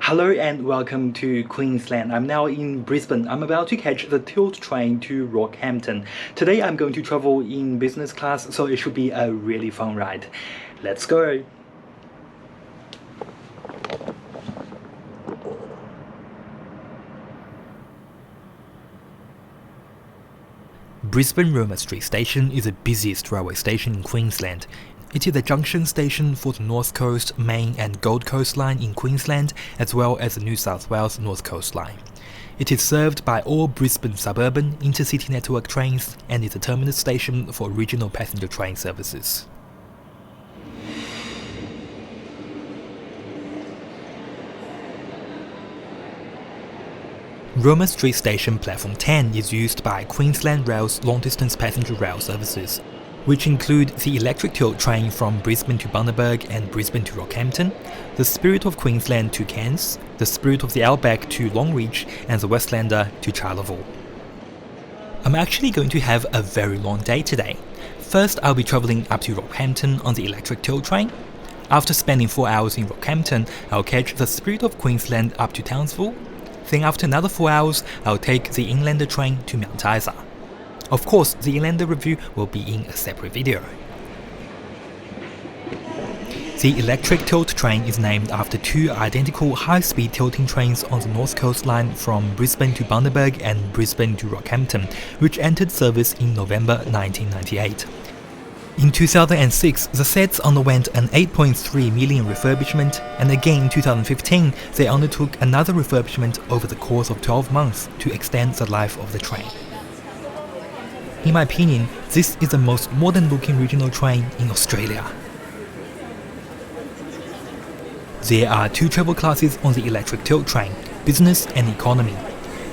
Hello and welcome to Queensland. I'm now in Brisbane. I'm about to catch the Tilt train to Rockhampton. Today I'm going to travel in business class, so it should be a really fun ride. Let's go! Brisbane Roma Street Station is the busiest railway station in Queensland. It is a junction station for the North Coast, Main and Gold Coast line in Queensland, as well as the New South Wales North Coast line. It is served by all Brisbane suburban intercity network trains and is a terminus station for regional passenger train services. Roma Street Station Platform 10 is used by Queensland Rail's long-distance passenger rail services, which include the electric tilt train from Brisbane to Bundaberg and Brisbane to Rockhampton, the Spirit of Queensland to Cairns, the Spirit of the Outback to Longreach, and the Westlander to Charleville. I'm actually going to have a very long day today. First, I'll be travelling up to Rockhampton on the electric tilt train. After spending 4 hours in Rockhampton, I'll catch the Spirit of Queensland up to Townsville. Then after another 4 hours, I'll take the Inlander train to Mount Isa. Of course, the Inlander review will be in a separate video. The electric tilt train is named after two identical high-speed tilting trains on the North Coast line from Brisbane to Bundaberg and Brisbane to Rockhampton, which entered service in November 1998. In 2006, the sets underwent an $8.3 million refurbishment, and again in 2015, they undertook another refurbishment over the course of 12 months to extend the life of the train. In my opinion, this is the most modern-looking regional train in Australia. There are two travel classes on the electric tilt train, business and economy.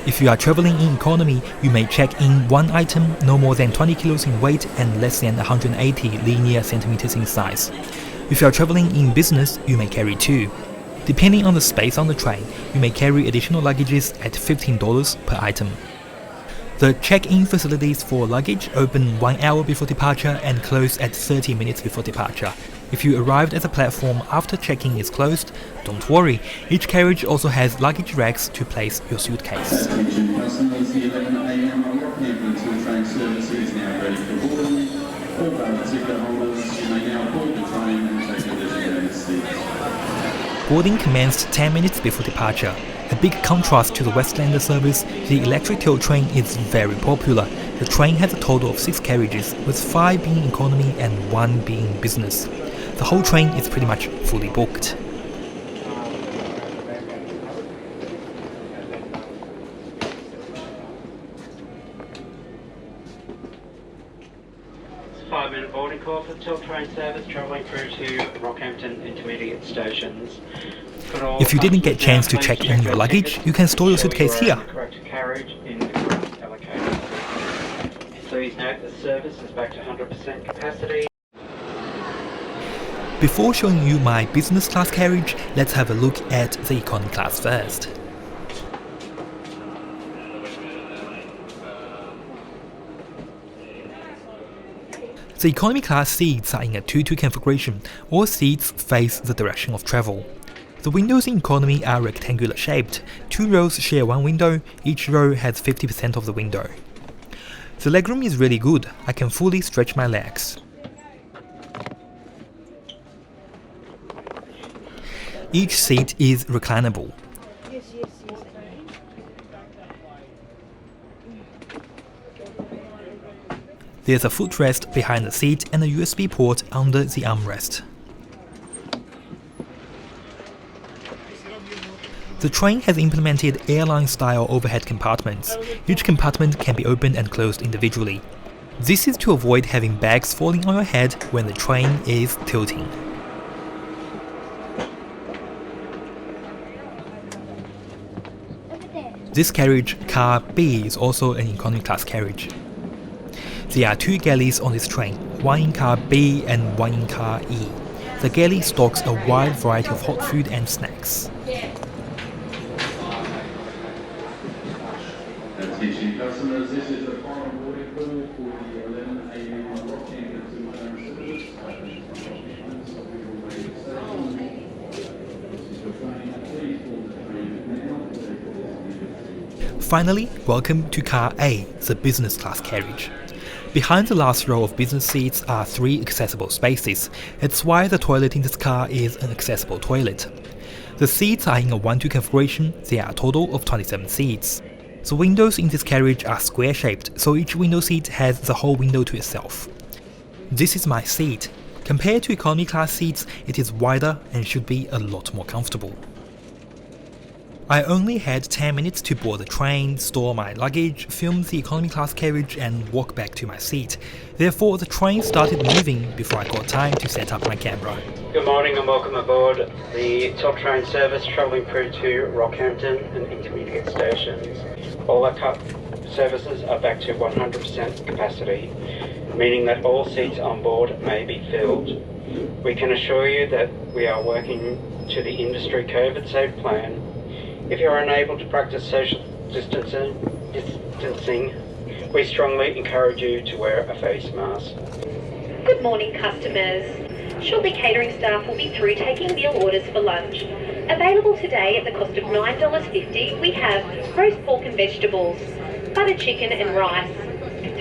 If you are traveling in economy, you may check in one item no more than 20 kilos in weight and less than 180 linear centimeters in size. If you are traveling in business, you may carry two. Depending on the space on the train, you may carry additional luggages at $15 per item. The check-in facilities for luggage open 1 hour before departure and close at 30 minutes before departure. If you arrived at the platform after check-in is closed, don't worry, each carriage also has luggage racks to place your suitcase. Attention customers, the 11 a.m. Rockhampton tilt train service is now ready for boarding. All valid ticket holders, you may now board the train and take your designated seats. Boarding commenced 10 minutes before departure. A big contrast to the Westlander service, the electric tilt train is very popular. The train has a total of 6 carriages, with 5 being economy and 1 being business. The whole train is pretty much fully booked. It's a 5-minute boarding call for the tilt train service travelling through to Rockhampton intermediate stations. If you didn't get a chance to check in your luggage, you can store your suitcase here. Correct carriage in the correct allocated. Please note the service is back to 100% capacity. Before showing you my business class carriage, let's have a look at the economy class first. The economy class seats are in a 2-2 configuration. All seats face the direction of travel. The windows in economy are rectangular shaped. 2 rows share one window, each row has 50% of the window. The legroom is really good, I can fully stretch my legs. Each seat is reclinable. There's a footrest behind the seat and a USB port under the armrest. The train has implemented airline-style overhead compartments. Each compartment can be opened and closed individually. This is to avoid having bags falling on your head when the train is tilting. This carriage, Car B, is also an economy class carriage. There are 2 galleys on this train, one in Car B and one in Car E. The galley stocks a wide variety of hot food and snacks. Attention customers, this is the final boarding call for the 11 a.m. Rockhampton tilt train service. This is your train, please board the train. Finally, welcome to Car A, the business class carriage. Behind the last row of business seats are 3 accessible spaces. It's why the toilet in this car is an accessible toilet. The seats are in a 1-2 configuration. There are a total of 27 seats. The windows in this carriage are square-shaped, so each window seat has the whole window to itself. This is my seat. Compared to economy class seats, it is wider and should be a lot more comfortable. I only had 10 minutes to board the train, store my luggage, film the economy class carriage and walk back to my seat. Therefore, the train started moving before I got time to set up my camera. Good morning and welcome aboard the top train service travelling through to Rockhampton and intermediate stations. All our car services are back to 100% capacity, meaning that all seats on board may be filled. We can assure you that we are working to the industry COVID-safe plan. If you are unable to practice social distancing, we strongly encourage you to wear a face mask. Good morning, customers. Shortly, catering staff will be through taking meal orders for lunch. Available today at the cost of $9.50, we have roast pork and vegetables, buttered chicken and rice,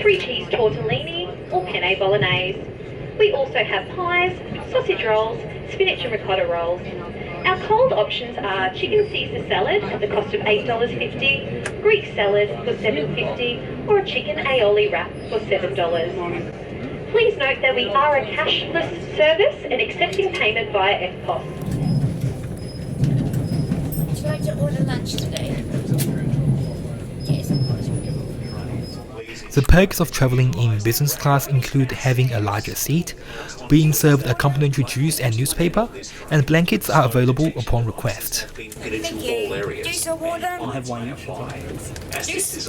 3 cheese tortellini or penne bolognese. We also have pies, sausage rolls, spinach and ricotta rolls. Our cold options are chicken Caesar salad at the cost of $8.50, Greek salad for $7.50, or a chicken aioli wrap for $7. Please note that we are a cashless service and accepting payment via EFTPOS. Would you like to order lunch today? Yes, of course. The perks of travelling in business class include having a larger seat, being served a complimentary juice and newspaper, and blankets are available upon request. Thank you. Juice or water? I'll have one each. Juice?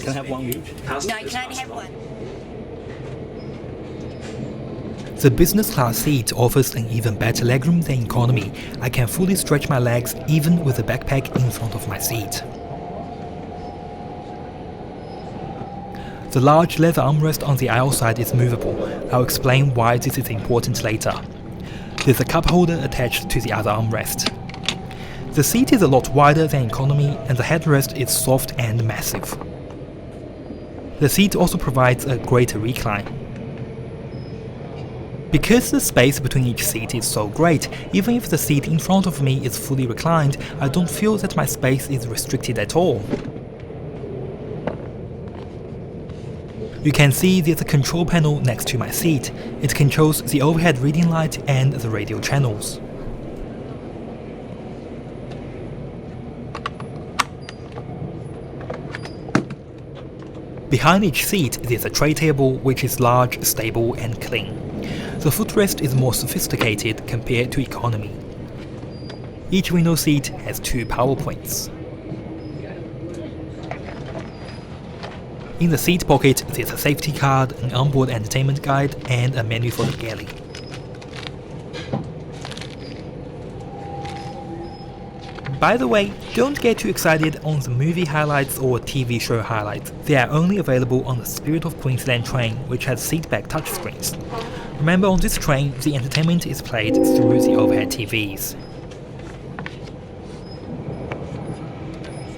Can I have one each? No, you can only have one. The business class seat offers an even better legroom than economy. I can fully stretch my legs even with a backpack in front of my seat. The large leather armrest on the aisle side is movable. I'll explain why this is important later. There's a cup holder attached to the other armrest. The seat is a lot wider than economy and the headrest is soft and massive. The seat also provides a greater recline. Because the space between each seat is so great, even if the seat in front of me is fully reclined, I don't feel that my space is restricted at all. You can see there's a control panel next to my seat. It controls the overhead reading light and the radio channels. Behind each seat there's a tray table which is large, stable and clean. The footrest is more sophisticated compared to economy. Each window seat has 2 power points. In the seat pocket, there's a safety card, an onboard entertainment guide, and a menu for the galley. By the way, don't get too excited on the movie highlights or TV show highlights. They are only available on the Spirit of Queensland train, which has seatback touchscreens. Remember, on this train, the entertainment is played through the overhead TVs.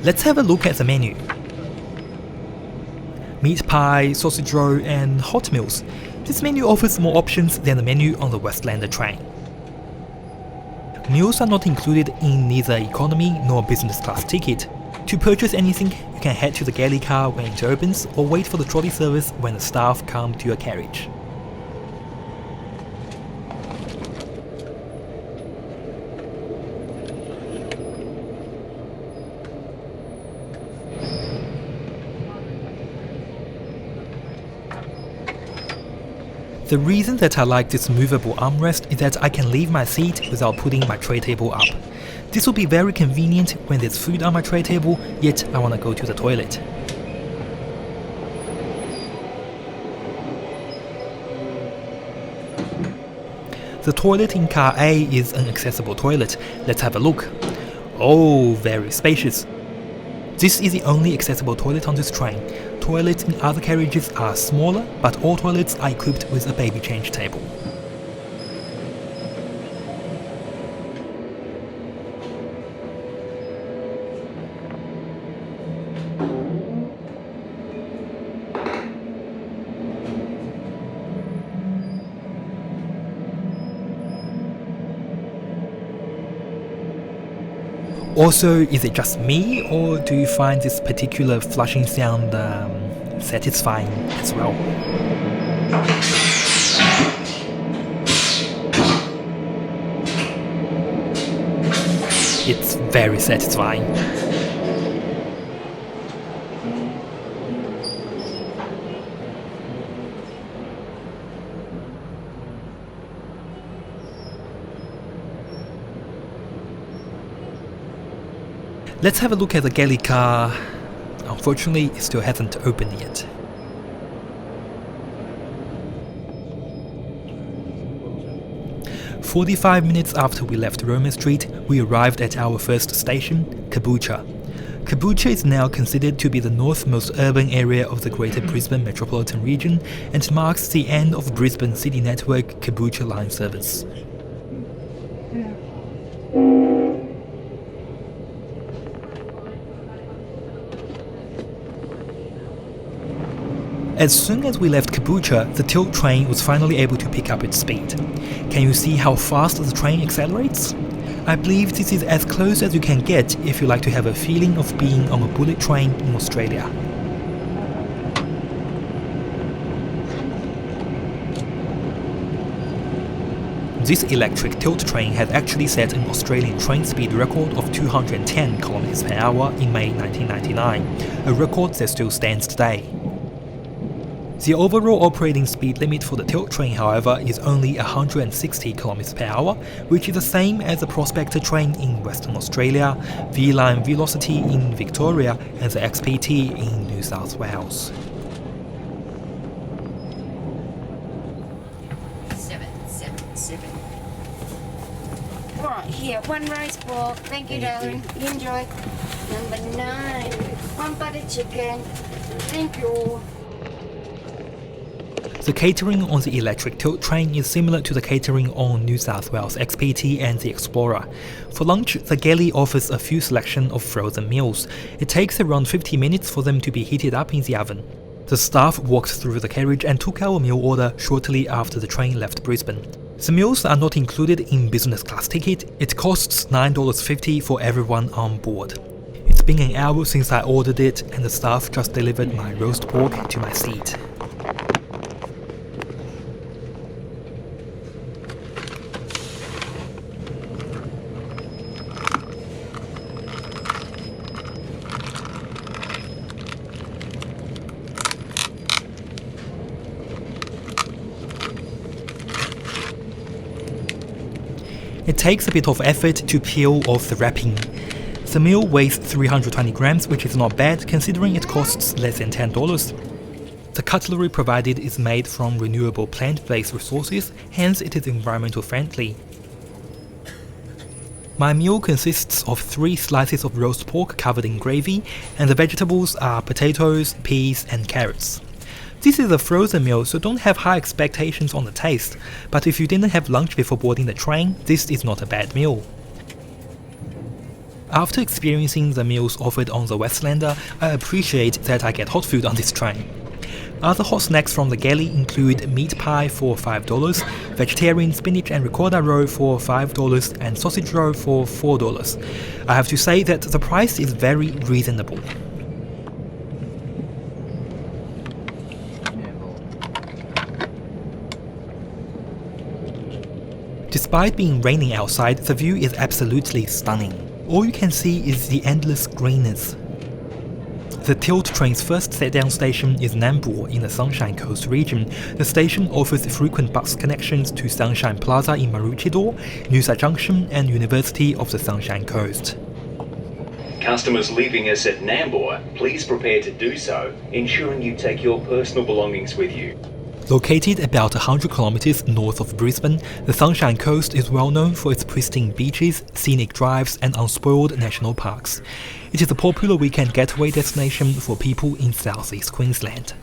Let's have a look at the menu. Meat pie, sausage roll and hot meals. This menu offers more options than the menu on the Westlander train. Meals are not included in neither economy nor business class ticket. To purchase anything, you can head to the galley car when it opens or wait for the trolley service when the staff come to your carriage. The reason that I like this movable armrest is that I can leave my seat without putting my tray table up. This will be very convenient when there's food on my tray table, yet I want to go to the toilet. The toilet in Car A is an accessible toilet. Let's have a look. Oh, very spacious. This is the only accessible toilet on this train. Toilets in other carriages are smaller, but all toilets are equipped with a baby change table. Also, is it just me, or do you find this particular flushing sound satisfying as well? It's very satisfying. Let's have a look at the galley car. Unfortunately, it still hasn't opened yet. "45 minutes after we left Roma Street, we arrived at our first station, Caboolture. Caboolture is now considered to be the northmost urban area of the Greater Brisbane metropolitan region and marks the end of Brisbane City Network Caboolture line service. As soon as we left Caboolture, the Tilt train was finally able to pick up its speed. Can you see how fast the train accelerates? I believe this is as close as you can get if you like to have a feeling of being on a bullet train in Australia. This electric tilt train has actually set an Australian train speed record of 210 km per hour in May 1999, a record that still stands today. The overall operating speed limit for the tilt train, however, is only 160 km per hour, which is the same as the Prospector train in Western Australia, V-Line Velocity in Victoria, and the XPT in New South Wales. 777. Alright, here, one roast pork. Thank you, darling. You enjoy. Number 9. One butter chicken. Thank you. The catering on the electric tilt train is similar to the catering on New South Wales XPT and the Explorer. For lunch, the galley offers a few selection of frozen meals. It takes around 50 minutes for them to be heated up in the oven. The staff walked through the carriage and took our meal order shortly after the train left Brisbane. The meals are not included in business class ticket. It costs $9.50 for everyone on board. It's been an hour since I ordered it, and the staff just delivered my roast pork to my seat. It takes a bit of effort to peel off the wrapping. The meal weighs 320 grams, which is not bad considering it costs less than $10. The cutlery provided is made from renewable plant-based resources, hence it is environmental friendly. My meal consists of 3 slices of roast pork covered in gravy, and the vegetables are potatoes, peas, and carrots. This is a frozen meal, so don't have high expectations on the taste, but if you didn't have lunch before boarding the train, this is not a bad meal. After experiencing the meals offered on the Westlander, I appreciate that I get hot food on this train. Other hot snacks from the galley include meat pie for $5, vegetarian spinach and ricotta roll for $5, and sausage roll for $4. I have to say that the price is very reasonable. Despite being raining outside, the view is absolutely stunning. All you can see is the endless greenness. The Tilt train's first set-down station is Nambour in the Sunshine Coast region. The station offers frequent bus connections to Sunshine Plaza in Maroochydore, Noosa Junction and University of the Sunshine Coast. Customers leaving us at Nambour, please prepare to do so, ensuring you take your personal belongings with you. Located about 100 kilometers north of Brisbane, the Sunshine Coast is well known for its pristine beaches, scenic drives and unspoiled national parks. It is a popular weekend getaway destination for people in southeast Queensland.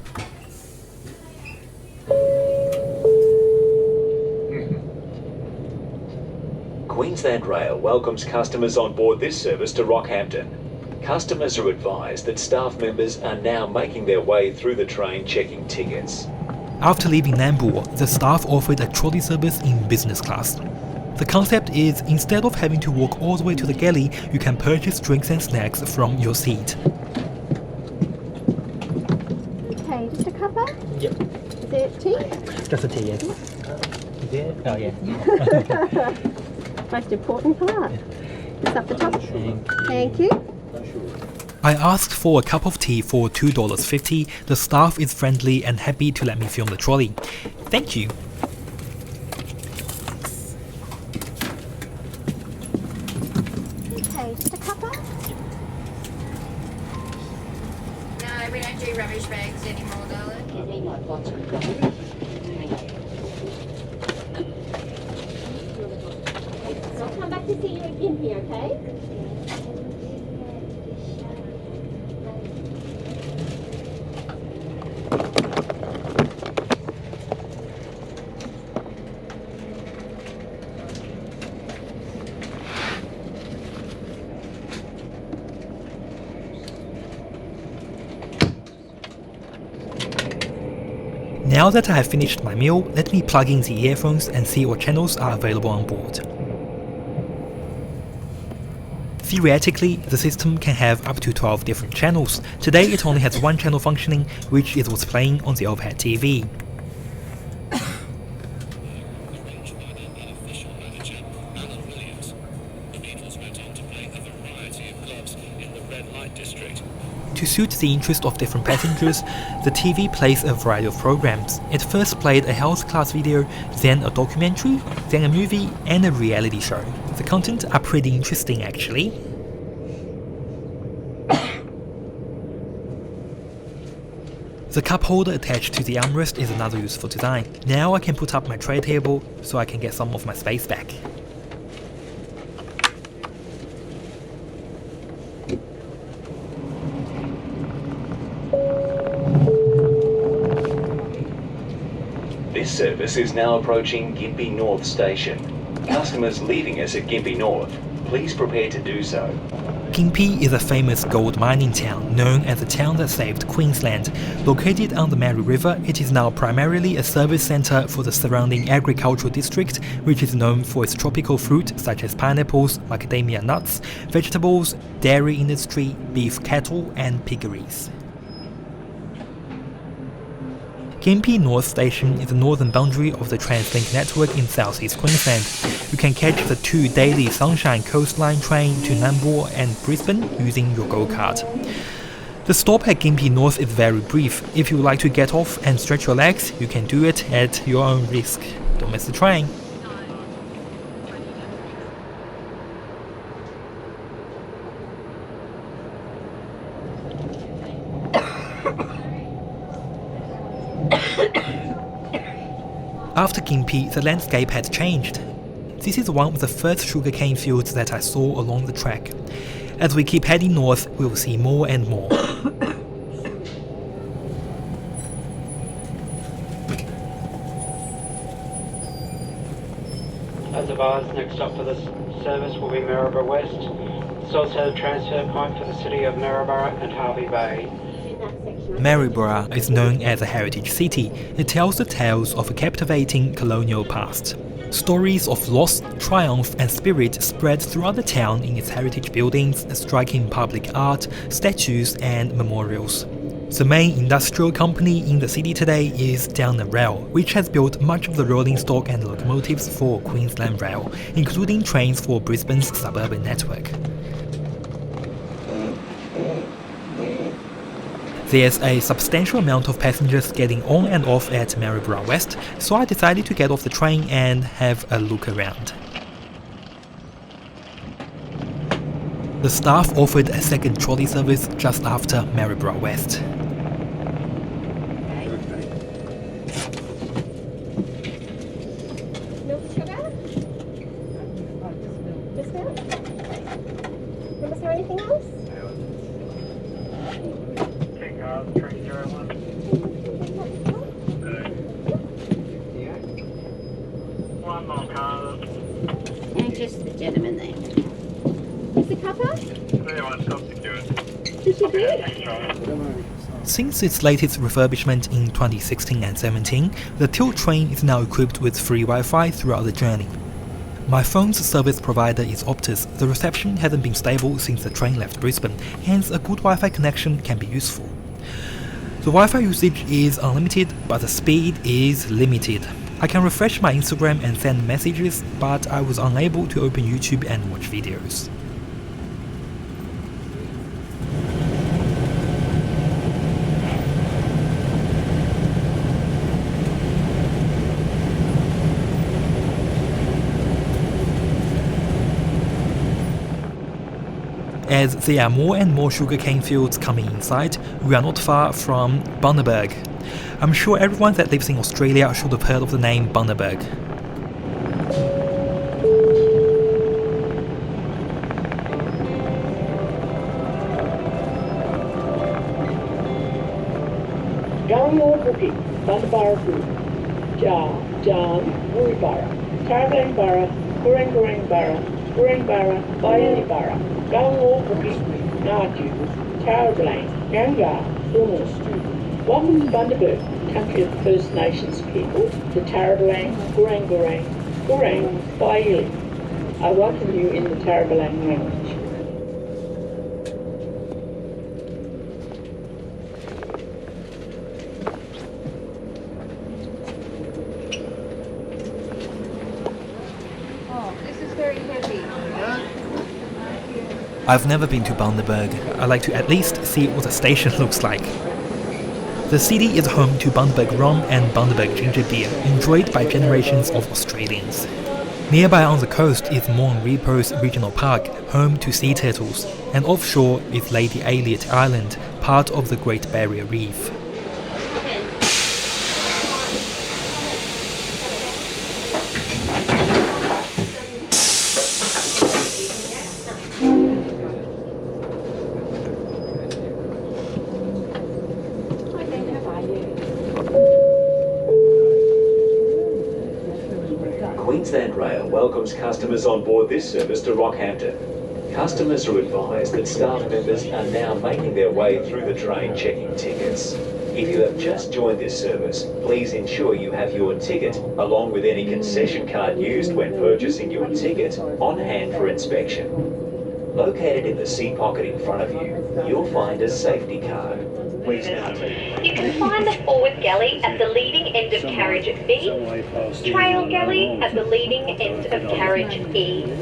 Queensland Rail welcomes customers on board this service to Rockhampton. Customers are advised that staff members are now making their way through the train checking tickets. After leaving Nambour, the staff offered a trolley service in business class. The concept is, instead of having to walk all the way to the galley, you can purchase drinks and snacks from your seat. Okay, just a cuppa? Yep. Is it tea? Just a tea, yes. Is it? Oh, yeah. Most important part. It's up the top. Thank you. I asked for a cup of tea for $2.50. The staff is friendly and happy to let me film the trolley. Thank you. Okay, just a cuppa? No, we don't do rubbish bags anymore, darling. I'll come back to see you again here, okay? Now that I have finished my meal, let me plug in the earphones and see what channels are available on board. Theoretically, the system can have up to 12 different channels. Today it only has one channel functioning, which is what's playing on the overhead TV. To suit the interest of different passengers, the TV plays a variety of programs. It first played a health class video, then a documentary, then a movie, and a reality show. The content are pretty interesting actually. The cup holder attached to the armrest is another useful design. Now I can put up my tray table so I can get some of my space back. This service is now approaching Gympie North Station. Customers leaving us at Gympie North, please prepare to do so. Gympie is a famous gold mining town, known as the town that saved Queensland. Located on the Mary River, it is now primarily a service centre for the surrounding agricultural district, which is known for its tropical fruit such as pineapples, macadamia nuts, vegetables, dairy industry, beef cattle and piggeries. Gympie North Station is the northern boundary of the TransLink network in southeast Queensland. You can catch the 2 daily Sunshine Coastline train to Nambour and Brisbane using your go-kart. The stop at Gympie North is very brief. If you would like to get off and stretch your legs, you can do it at your own risk. Don't miss the train. After Gympie, the landscape had changed. This is one of the first sugarcane fields that I saw along the track. As we keep heading north, we will see more and more. As advised, next stop for this service will be Maryborough West. It's also a transfer point for the city of Maryborough and Harvey Bay. Maryborough is known as a heritage city. It tells the tales of a captivating colonial past. Stories of loss, triumph and spirit spread throughout the town in its heritage buildings, striking public art, statues and memorials. The main industrial company in the city today is Downer Rail, which has built much of the rolling stock and locomotives for Queensland Rail, including trains for Brisbane's suburban network. There's a substantial amount of passengers getting on and off at Maryborough West, so I decided to get off the train and have a look around. The staff offered a second trolley service just after Maryborough West. Milk sugar? Just milk? Was there anything else? And just the gentleman there. Is the cuppa? Did she do it? Since its latest refurbishment in 2016 and 17, the Tilt train is now equipped with free Wi-Fi throughout the journey. My phone's service provider is Optus. The reception hasn't been stable since the train left Brisbane, hence a good Wi-Fi connection can be useful. The Wi-Fi usage is unlimited, but the speed is limited. I can refresh my Instagram and send messages, but I was unable to open YouTube and watch videos. As there are more and more sugarcane fields coming inside, we are not far from Bundaberg. I'm sure everyone that lives in Australia should have heard of the name Bundaberg. Gallior Bukit, Bundaberg Group, Jan, Wooribara, Tarablang Barra, Gurang Barra, Gurang Barra, Bailey Barra, Gallior Bukit, Naju, Tarablang, Ganga, Thornus. Welcome to Bundaberg, country of First Nations people, the Tarablang, Gurang, Bailey. I welcome you in the Tarablang language. I've never been to Bundaberg. I like to at least see what the station looks like. The city is home to Bundaberg rum and Bundaberg ginger beer, enjoyed by generations of Australians. Nearby on the coast is Mount Repos Regional Park, home to sea turtles, and offshore is Lady Elliot Island, part of the Great Barrier Reef. Queensland Rail welcomes customers on board this service to Rockhampton. Customers are advised that staff members are now making their way through the train checking tickets. If you have just joined this service, please ensure you have your ticket, along with any concession card used when purchasing your ticket, on hand for inspection. Located in the seat pocket in front of you, you'll find a safety card. Please now take. You can find the forward galley at the leading end of carriage B, trail galley at the leading end of carriage E.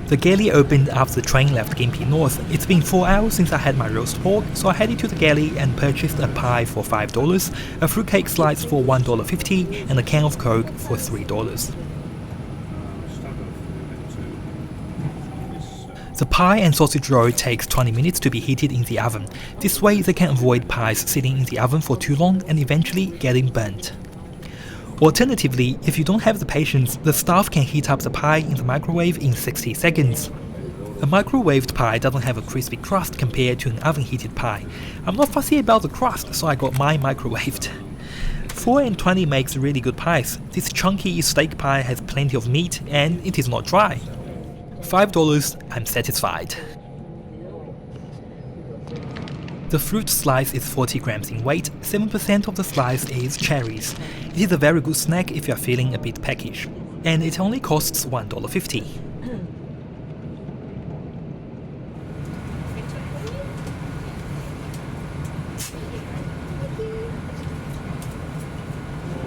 The galley opened after the train left Gympie North. It's been 4 hours since I had my roast pork, so I headed to the galley and purchased a pie for $5, a fruitcake slice for $1.50, and a can of Coke for $3. The pie and sausage roll takes 20 minutes to be heated in the oven. This way they can avoid pies sitting in the oven for too long and eventually getting burnt. Alternatively, if you don't have the patience, the staff can heat up the pie in the microwave in 60 seconds. A microwaved pie doesn't have a crispy crust compared to an oven-heated pie. I'm not fussy about the crust, so I got mine microwaved. 4 and 20 makes really good pies. This chunky steak pie has plenty of meat and it is not dry. $5, I'm satisfied. The fruit slice is 40 grams in weight, 7% of the slice is cherries. It is a very good snack if you are feeling a bit peckish, and it only costs $1.50.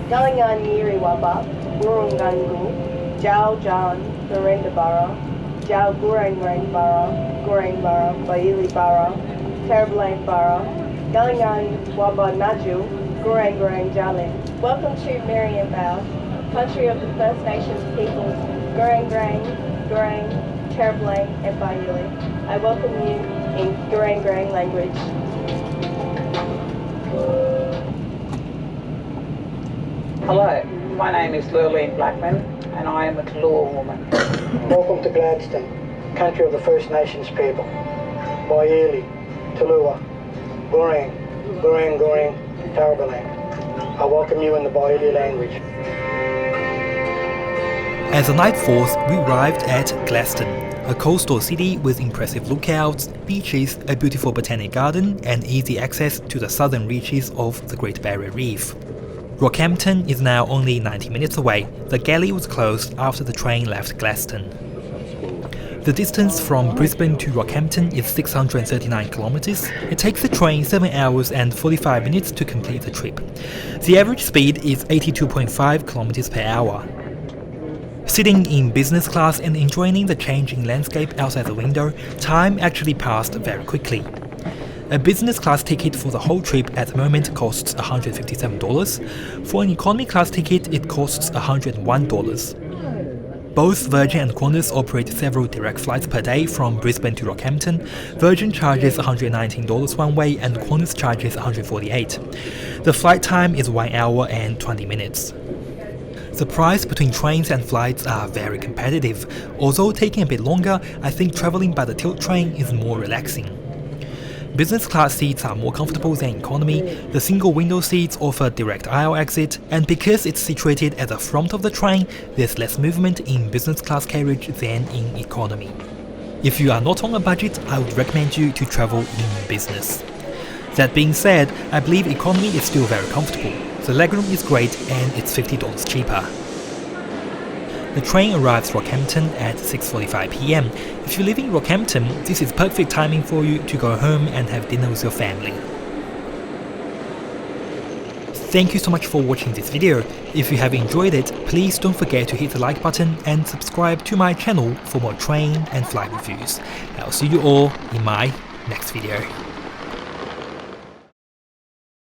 Galingan Yiri Wabak, Burungangu, Jao Jan, Narendabara, Jao Gurang Bara, Bailey Bara, Tarablang Bara, Galingan Waba Naju, Gurang Jalin. Welcome to Marianbao, country of the First Nations peoples, Gurang, Tarablang and Bailey. I welcome you in Gurang language. Hello, my name is Lurleen Blackman and I am a Tallulah woman. Welcome to Gladstone, country of the First Nations people. Bailey, Tallulah, Gurang, Tarablang. I welcome you in the Bailey language. As the night falls, we arrived at Gladstone, a coastal city with impressive lookouts, beaches, a beautiful botanic garden, and easy access to the southern reaches of the Great Barrier Reef. Rockhampton is now only 90 minutes away. The galley was closed after the train left Gladstone. The distance from Brisbane to Rockhampton is 639 kilometers. It takes the train 7 hours and 45 minutes to complete the trip. The average speed is 82.5 kilometers per hour. Sitting in business class and enjoying the changing landscape outside the window, time actually passed very quickly. A business class ticket for the whole trip at the moment costs $157. For an economy class ticket, it costs $101. Both Virgin and Qantas operate several direct flights per day from Brisbane to Rockhampton. Virgin charges $119 one way and Qantas charges $148. The flight time is 1 hour and 20 minutes. The price between trains and flights are very competitive. Although taking a bit longer, I think travelling by the tilt train is more relaxing. Business class seats are more comfortable than economy, the single window seats offer direct aisle exit, and because it's situated at the front of the train, there's less movement in business class carriage than in economy. If you are not on a budget, I would recommend you to travel in business. That being said, I believe economy is still very comfortable. The legroom is great and it's $50 cheaper. The train arrives Rockhampton at 6:45 PM. If you live in Rockhampton, this is perfect timing for you to go home and have dinner with your family. Thank you so much for watching this video. If you have enjoyed it, please don't forget to hit the like button and subscribe to my channel for more train and flight reviews. I'll see you all in my next video.